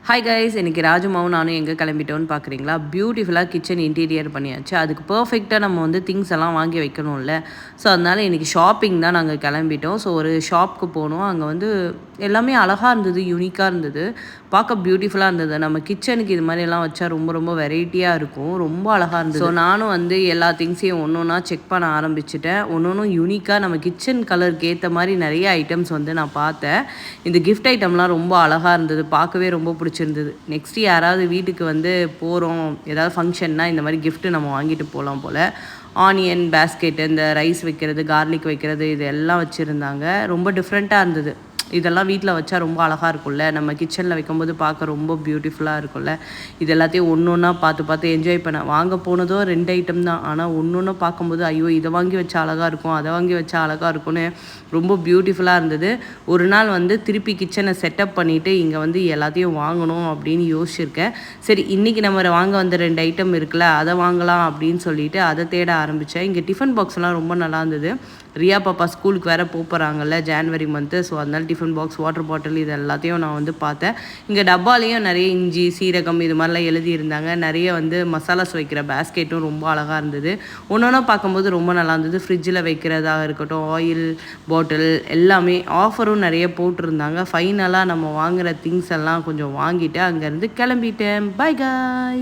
Hi guys, இன்றைக்கி ராஜுமாவும் நானும் எங்கே கிளம்பிட்டோன்னு பார்க்குறீங்களா? பியூட்டிஃபுல்லாக கிச்சன் இன்டீரியர் பண்ணியாச்சு. அதுக்கு பர்ஃபெக்டாக நம்ம வந்து திங்ஸ் எல்லாம் வாங்கி வைக்கணும்ல. ஸோ அதனால் இன்றைக்கி ஷாப்பிங் தான் நாங்கள் கிளம்பிட்டோம். ஸோ ஒரு ஷாப்புக்கு போனோம். அங்கே வந்து எல்லாமே அழகாக இருந்தது, யூனிக்காக இருந்தது, பார்க்க பியூட்டிஃபுல்லாக இருந்தது. நம்ம கிச்சனுக்கு இது மாதிரியெல்லாம் வச்சா ரொம்ப ரொம்ப வெரைட்டியாக இருக்கும், ரொம்ப அழகாக இருந்தது. ஸோ நானும் வந்து எல்லா திங்ஸையும் ஒன்று ஒன்றா செக் பண்ண ஆரம்பிச்சிட்டேன். ஒன்று ஒன்றும் யூனிக்காக நம்ம கிச்சன் கலருக்கு ஏற்ற மாதிரி நிறைய ஐட்டம்ஸ் வந்து நான் பார்த்தேன். இந்த கிஃப்ட் ஐட்டம்லாம் ரொம்ப அழகாக இருந்தது, பார்க்கவே ரொம்ப பிடிச்சிருந்தது. நெக்ஸ்ட்டு யாராவது வீட்டுக்கு வந்து போகிறோம், ஏதாவது ஃபங்க்ஷன்னா இந்த மாதிரி கிஃப்ட்டு நம்ம வாங்கிட்டு போகலாம் போல். ஆனியன் பேஸ்கெட்டு, இந்த ரைஸ் வைக்கிறது, கார்லிக் வைக்கிறது, இது எல்லாம் வச்சுருந்தாங்க. ரொம்ப டிஃப்ரெண்ட்டாக இருந்தது. இதெல்லாம் வீட்டில் வச்சா ரொம்ப அழகாக இருக்கும்ல, நம்ம கிச்சனில் வைக்கும்போது பார்க்க ரொம்ப பியூட்டிஃபுல்லாக இருக்கும்ல. இது எல்லாத்தையும் ஒன்று ஒன்றா பார்த்து பார்த்து என்ஜாய் பண்ணேன். வாங்க போனதோ 2 ஐட்டம் தான். ஆனால் ஒன்று ஒன்று பார்க்கும்போது ஐயோ இதை வாங்கி வச்சா அழகாக இருக்கும், அதை வாங்கி வச்சா அழகாக இருக்கும்னு ரொம்ப பியூட்டிஃபுல்லாக இருந்தது. ஒரு நாள் வந்து திருப்பி கிச்சனை செட்டப் பண்ணிவிட்டு இங்கே வந்து எல்லாத்தையும் வாங்கணும் அப்படின்னு யோசிச்சிருக்கேன். சரி, இன்றைக்கி நம்ம வாங்க வந்த 2 ஐட்டம் இருக்குல்ல, அதை வாங்கலாம் அப்படின்னு சொல்லிட்டு அதை தேட ஆரம்பித்தேன். இங்கே டிஃபன் பாக்ஸ்லாம் ரொம்ப நல்லா இருந்தது. ரியா பாப்பா ஸ்கூலுக்கு வேறு போகிறாங்கல்ல ஜான்வரி மந்த்து. ஸோ அதனால் டிஃபன் பாக்ஸ், வாட்டர் பாட்டில் இது எல்லாத்தையும் நான் வந்து பார்த்தேன். இங்கே டப்பாலேயும் நிறைய இஞ்சி, சீரகம் இது மாதிரிலாம் எழுதியிருந்தாங்க. நிறைய வந்து மசாலாஸ் வைக்கிற பேஸ்கெட்டும் ரொம்ப அழகாக இருந்தது. ஒன்று ஒன்றா பார்க்கும்போது ரொம்ப நல்லா இருந்தது. ஃப்ரிட்ஜில் வைக்கிறதாக இருக்கட்டும், ஆயில் பாட்டில் எல்லாமே ஆஃபரும் நிறைய போட்டிருந்தாங்க. ஃபைனலாக நம்ம வாங்குகிற திங்ஸ் எல்லாம் கொஞ்சம் வாங்கிட்டு அங்கேருந்து கிளம்பிட்டேன். பை காய்.